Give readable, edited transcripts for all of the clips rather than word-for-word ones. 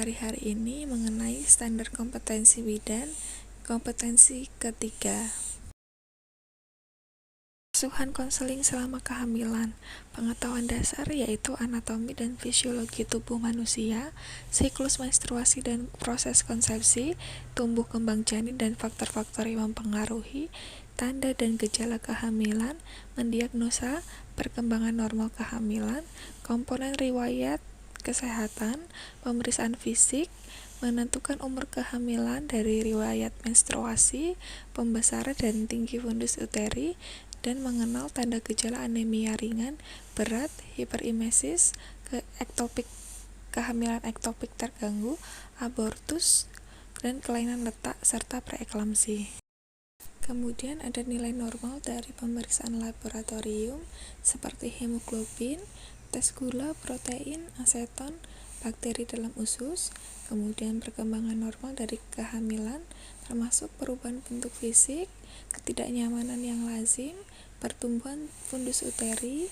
hari-hari ini mengenai standar kompetensi bidan, kompetensi ketiga. Asuhan konseling selama kehamilan, pengetahuan dasar yaitu anatomi dan fisiologi tubuh manusia, siklus menstruasi dan proses konsepsi, tumbuh kembang janin dan faktor-faktor yang mempengaruhi, tanda dan gejala kehamilan, mendiagnosa perkembangan normal kehamilan, komponen riwayat kesehatan, pemeriksaan fisik, menentukan umur kehamilan dari riwayat menstruasi, pembesaran dan tinggi fundus uteri, dan mengenal tanda gejala anemia ringan, berat, hiperemesis, ektopik, kehamilan ektopik terganggu, abortus, dan kelainan letak, serta preeklamsi. Kemudian ada nilai normal dari pemeriksaan laboratorium seperti hemoglobin, tes gula, protein, aseton, bakteri dalam usus, kemudian perkembangan normal dari kehamilan termasuk perubahan bentuk fisik, ketidaknyamanan yang lazim, pertumbuhan fundus uteri,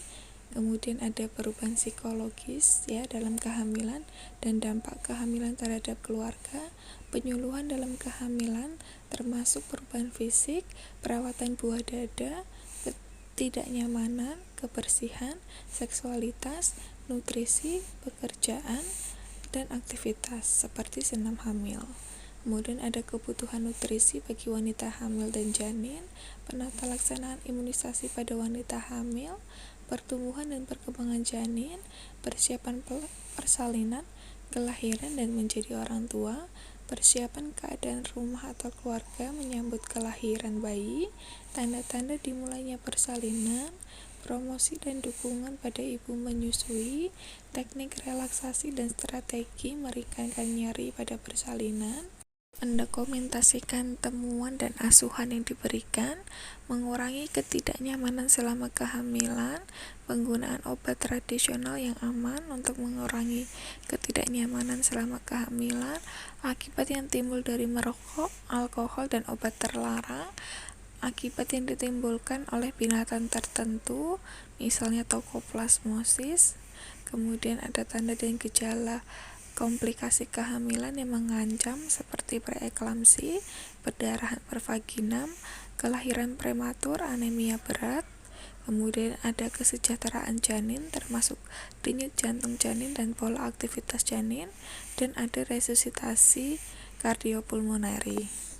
kemudian ada perubahan psikologis dalam kehamilan dan dampak kehamilan terhadap keluarga, penyuluhan dalam kehamilan termasuk perubahan fisik, perawatan buah dada, ketidaknyamanan, kebersihan, seksualitas, nutrisi, pekerjaan, dan aktivitas seperti senam hamil. Kemudian ada kebutuhan nutrisi bagi wanita hamil dan janin, penata laksanaan imunisasi pada wanita hamil, pertumbuhan dan perkembangan janin, persiapan persalinan, kelahiran dan menjadi orang tua, persiapan keadaan rumah atau keluarga menyambut kelahiran bayi, tanda-tanda dimulainya persalinan, promosi dan dukungan pada ibu menyusui, teknik relaksasi dan strategi meringankan nyeri pada persalinan, mendokumentasikan temuan dan asuhan yang diberikan, mengurangi ketidaknyamanan selama kehamilan, penggunaan obat tradisional yang aman untuk mengurangi ketidaknyamanan selama kehamilan, akibat yang timbul dari merokok, alkohol, dan obat terlarang, akibat yang ditimbulkan oleh binatang tertentu, misalnya tokoplasmosis. Kemudian ada tanda dan gejala komplikasi kehamilan yang mengancam seperti preeklamsi, perdarahan pervaginam, kelahiran prematur, anemia berat. Kemudian ada kesejahteraan janin termasuk denyut jantung janin dan pola aktivitas janin, dan ada resusitasi kardiopulmoneri.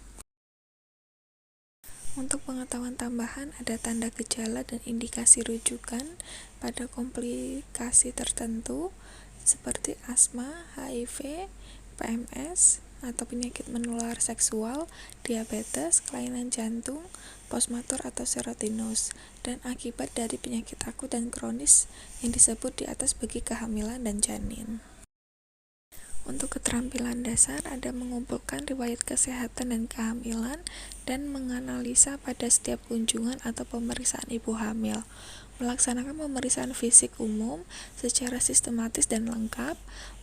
Untuk pengetahuan tambahan, ada tanda gejala dan indikasi rujukan pada komplikasi tertentu seperti asma, HIV, PMS, atau penyakit menular seksual, diabetes, kelainan jantung, postmatur atau serotinus, dan akibat dari penyakit akut dan kronis yang disebut di atas bagi kehamilan dan janin. Untuk keterampilan dasar ada mengumpulkan riwayat kesehatan dan kehamilan dan menganalisa pada setiap kunjungan atau pemeriksaan ibu hamil, melaksanakan pemeriksaan fisik umum secara sistematis dan lengkap,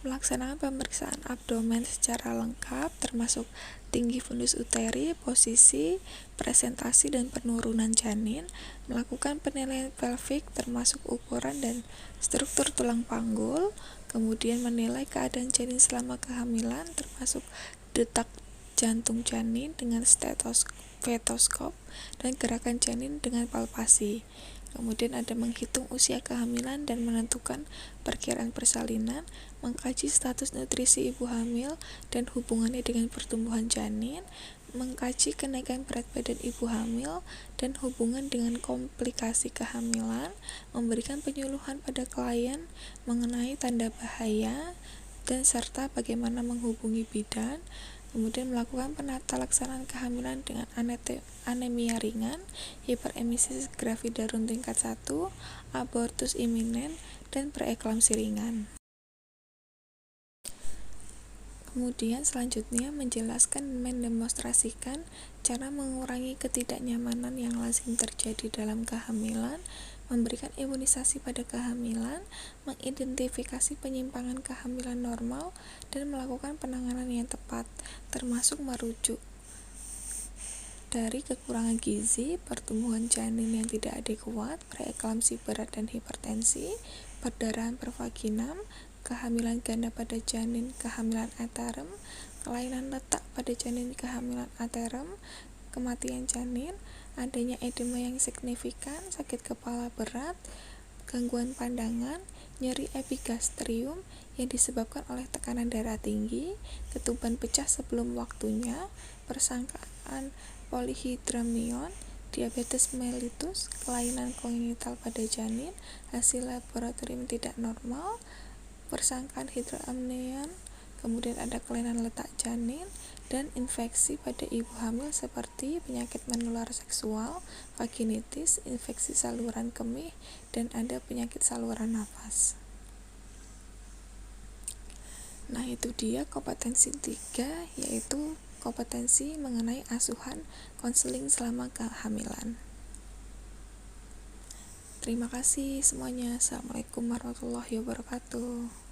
melaksanakan pemeriksaan abdomen secara lengkap termasuk tinggi fundus uteri, posisi, presentasi dan penurunan janin, melakukan penilaian pelvik termasuk ukuran dan struktur tulang panggul, kemudian menilai keadaan janin selama kehamilan termasuk detak jantung janin dengan stetoskop dan gerakan janin dengan palpasi. Kemudian ada menghitung usia kehamilan dan menentukan perkiraan persalinan, mengkaji status nutrisi ibu hamil dan hubungannya dengan pertumbuhan janin, mengkaji kenaikan berat badan ibu hamil dan hubungan dengan komplikasi kehamilan, memberikan penyuluhan pada klien mengenai tanda bahaya dan serta bagaimana menghubungi bidan, kemudian melakukan penata laksanaan kehamilan dengan anemia ringan, hiperemesis gravidarum tingkat 1, abortus iminen, dan preeklamsi ringan. Kemudian selanjutnya menjelaskan dan mendemonstrasikan cara mengurangi ketidaknyamanan yang lazim terjadi dalam kehamilan, memberikan imunisasi pada kehamilan, mengidentifikasi penyimpangan kehamilan normal, dan melakukan penanganan yang tepat, termasuk merujuk dari kekurangan gizi, pertumbuhan janin yang tidak adekuat, preeklamsi berat dan hipertensi, perdarahan pervaginam, kehamilan ganda pada janin kehamilan aterem, kelainan letak pada janin kehamilan aterem, kematian janin, adanya edema yang signifikan, sakit kepala berat, gangguan pandangan, nyeri epigastrium yang disebabkan oleh tekanan darah tinggi, ketuban pecah sebelum waktunya, persangkaan polyhydramnion, diabetes mellitus, kelainan kongenital pada janin, hasil laboratorium tidak normal, persangkaan hidroamnion, kemudian ada kelainan letak janin, dan infeksi pada ibu hamil seperti penyakit menular seksual, vaginitis, infeksi saluran kemih, dan ada penyakit saluran nafas. Nah, itu dia kompetensi 3, yaitu kompetensi mengenai asuhan konseling selama kehamilan. Terima kasih semuanya. Assalamualaikum warahmatullahi wabarakatuh.